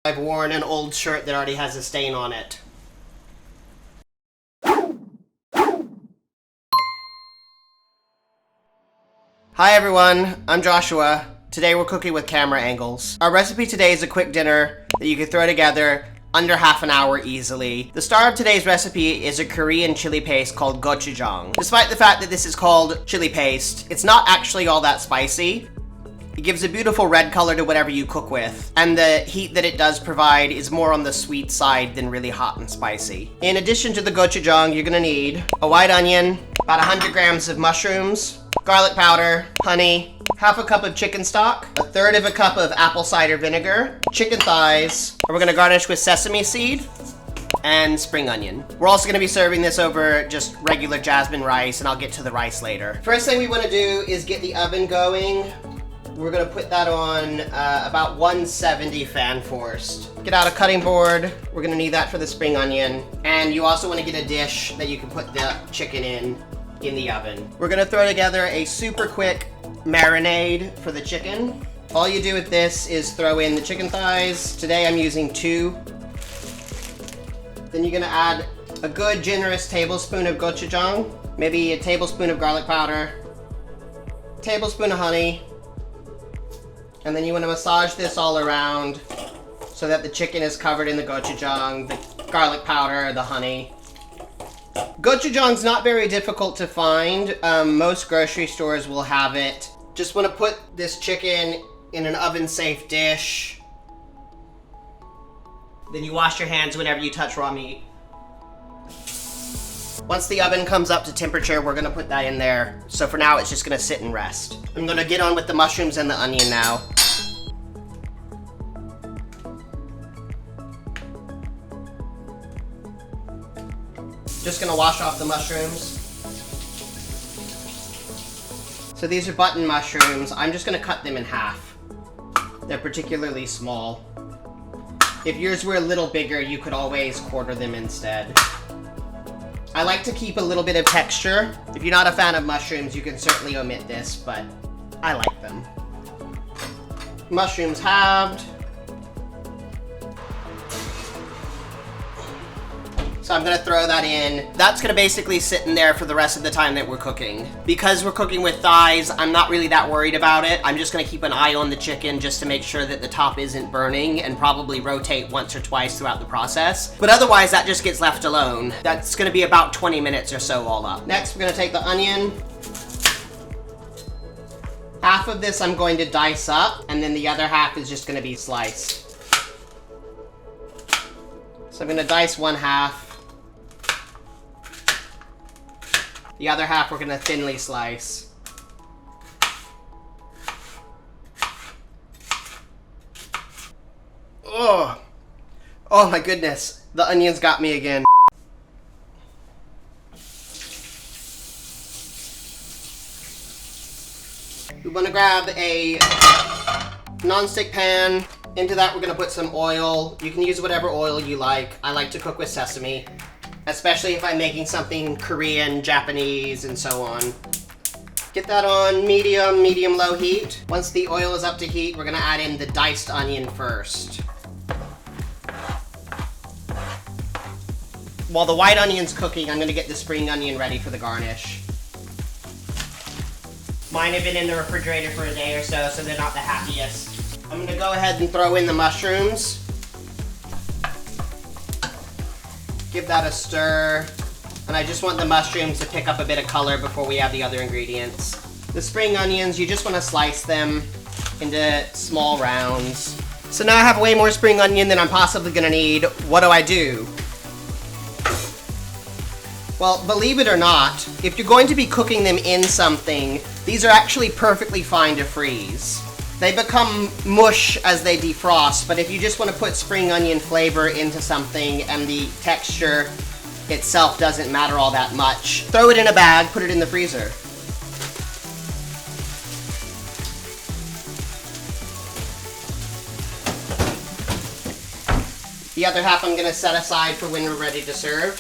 I've worn an old shirt that already has a stain on it. Hi everyone, I'm Joshua. Today we're cooking with camera angles. Our recipe today is a quick dinner that you can throw together under half an hour easily. The star of today's recipe is a Korean chili paste called gochujang. Despite the fact that this is called chili paste, it's not actually all that spicy. It gives a beautiful red color to whatever you cook with, and the heat that it does provide is more on the sweet side than really hot and spicy. In addition to the gochujang, you're gonna need a white onion, about 100 grams of mushrooms, garlic powder, honey, half a cup of chicken stock, a third of a cup of apple cider vinegar, chicken thighs, and we're gonna garnish with sesame seed and spring onion. We're also gonna be serving this over just regular jasmine rice, and I'll get to the rice later. First thing we wanna do is get the oven going. We're gonna put that on about 170 fan forced. Get out a cutting board. We're gonna need that for the spring onion. And you also wanna get a dish that you can put the chicken in the oven. We're gonna throw together a super quick marinade for the chicken. All you do with this is throw in the chicken thighs. Today I'm using 2. Then you're gonna add a good generous tablespoon of gochujang, maybe a tablespoon of garlic powder, a tablespoon of honey, and then you want to massage this all around so that the chicken is covered in the gochujang, the garlic powder, the honey. Gochujang's not very difficult to find. Most grocery stores will have it. Just want to put this chicken in an oven-safe dish. Then you wash your hands whenever you touch raw meat. Once the oven comes up to temperature, we're gonna put that in there. So for now, it's just gonna sit and rest. I'm gonna get on with the mushrooms and the onion now. Just gonna wash off the mushrooms. So these are button mushrooms. I'm just gonna cut them in half. They're particularly small. If yours were a little bigger, you could always quarter them instead. I like to keep a little bit of texture. If you're not a fan of mushrooms, you can certainly omit this, but I like them. Mushrooms halved. So I'm gonna throw that in. That's gonna basically sit in there for the rest of the time that we're cooking. Because we're cooking with thighs, I'm not really that worried about it. I'm just gonna keep an eye on the chicken just to make sure that the top isn't burning, and probably rotate once or twice throughout the process. But otherwise, that just gets left alone. That's gonna be about 20 minutes or so all up. Next, we're gonna take the onion. Half of this I'm going to dice up, and then the other half is just gonna be sliced. So I'm gonna dice one half. The other half we're gonna thinly slice. Oh my goodness, the onions got me again. We wanna grab a non-stick pan. Into that we're gonna put some oil. You can use whatever oil you like. I like to cook with sesame, especially if I'm making something Korean, Japanese, and so on. Get that on medium-low heat. Once the oil is up to heat, we're gonna add in the diced onion first. While the white onion's cooking, I'm gonna get the spring onion ready for the garnish. Mine have been in the refrigerator for a day or so, so they're not the happiest. I'm gonna go ahead and throw in the mushrooms. Give that a stir, and I just want the mushrooms to pick up a bit of color before we add the other ingredients. The spring onions, you just want to slice them into small rounds. So now I have way more spring onion than I'm possibly gonna need. What do? Well, believe it or not, if you're going to be cooking them in something, these are actually perfectly fine to freeze. They become mush as they defrost, but if you just want to put spring onion flavor into something and the texture itself doesn't matter all that much, throw it in a bag, put it in the freezer. The other half I'm going to set aside for when we're ready to serve.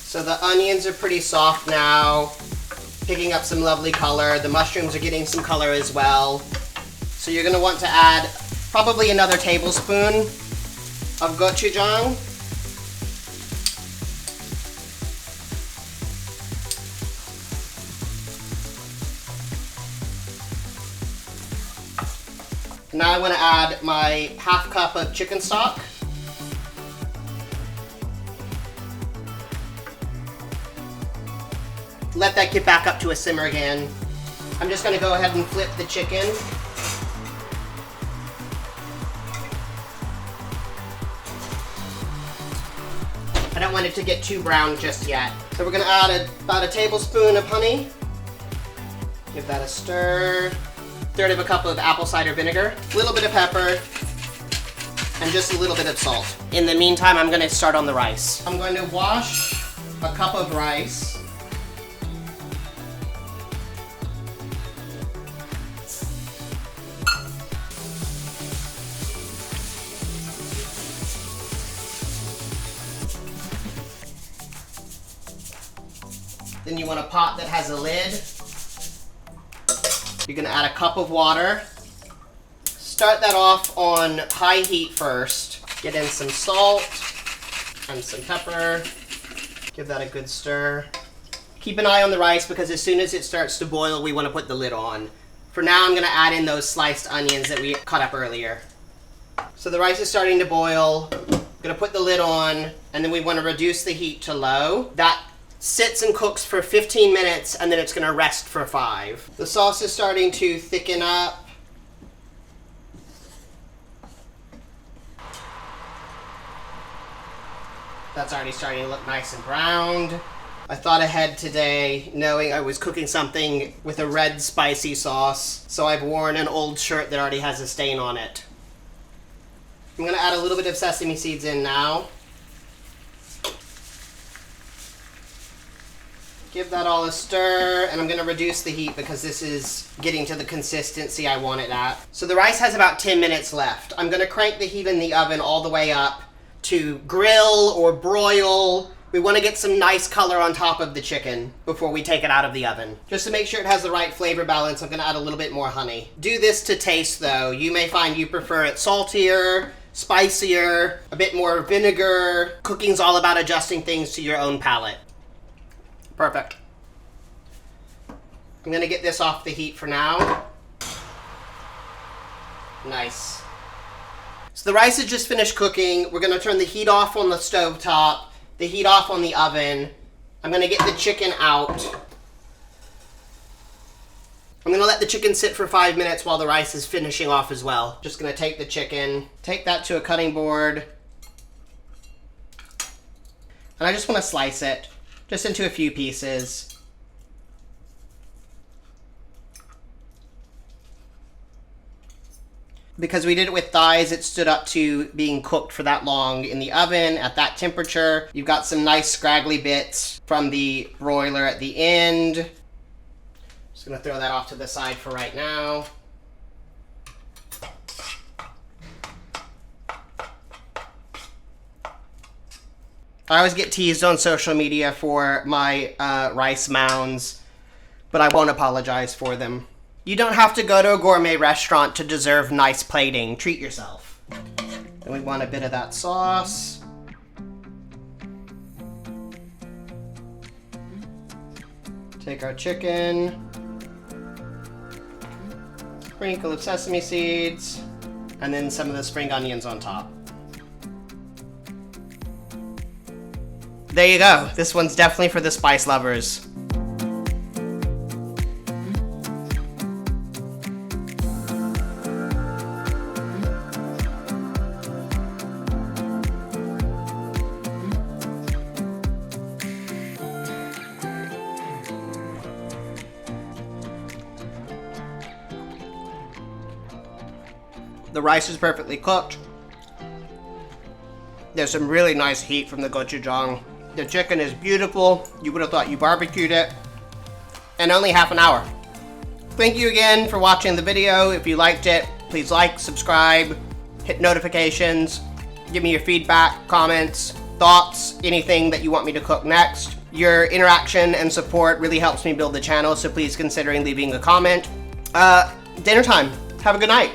So the onions are pretty soft now, picking up some lovely color. The mushrooms are getting some color as well. So you're gonna want to add Probably another tablespoon of gochujang. Now I want to add my half cup of chicken stock. Let that get back up to a simmer again. I'm just going to go ahead and flip the chicken. I don't want it to get too brown just yet. So we're going to add about a tablespoon of honey. Give that a stir. Third of a cup of apple cider vinegar. A little bit of pepper. And just a little bit of salt. In the meantime, I'm going to start on the rice. I'm going to wash a cup of rice. Then you want a pot that has a lid. You're gonna add a cup of water. Start that off on high heat first. Get in some salt and some pepper. Give that a good stir. Keep an eye on the rice because as soon as it starts to boil, we want to put the lid on. For now, I'm gonna add in those sliced onions that we cut up earlier. So the rice is starting to boil. I'm gonna put the lid on, and then we want to reduce the heat to low. That sits and cooks for 15 minutes, and then it's gonna rest for 5. The sauce is starting to thicken up. That's already starting to look nice and browned. I thought ahead today, knowing I was cooking something with a red spicy sauce, so I've worn an old shirt that already has a stain on it. I'm gonna add a little bit of sesame seeds in now. Give that all a stir, and I'm going to reduce the heat because this is getting to the consistency I want it at. So the rice has about 10 minutes left. I'm going to crank the heat in the oven all the way up to grill or broil. We want to get some nice color on top of the chicken before we take it out of the oven. Just to make sure it has the right flavor balance, I'm going to add a little bit more honey. Do this to taste though. You may find you prefer it saltier, spicier, a bit more vinegar. Cooking's all about adjusting things to your own palate. Perfect. I'm gonna get this off the heat for now. Nice. So the rice is just finished cooking. We're gonna turn the heat off on the stove top, the heat off on the oven. I'm gonna get the chicken out. I'm gonna let the chicken sit for 5 minutes while the rice is finishing off as well. Just gonna take the chicken, take that to a cutting board. And I just wanna slice it. Just into a few pieces. Because we did it with thighs, it stood up to being cooked for that long in the oven at that temperature. You've got some nice scraggly bits from the broiler at the end. Just gonna throw that off to the side for right now. I always get teased on social media for my rice mounds, but I won't apologize for them. You don't have to go to a gourmet restaurant to deserve nice plating. Treat yourself. Then we want a bit of that sauce. Take our chicken. Sprinkle of sesame seeds, and then some of the spring onions on top. There you go. This one's definitely for the spice lovers. The rice is perfectly cooked. There's some really nice heat from the gochujang. The chicken is beautiful. You would have thought you barbecued it. And only half an hour. Thank you again for watching the video. If you liked it, please like, subscribe, hit notifications, give me your feedback, comments, thoughts, anything that you want me to cook next. Your interaction and support really helps me build the channel, so please consider leaving a comment. Dinner time. Have a good night.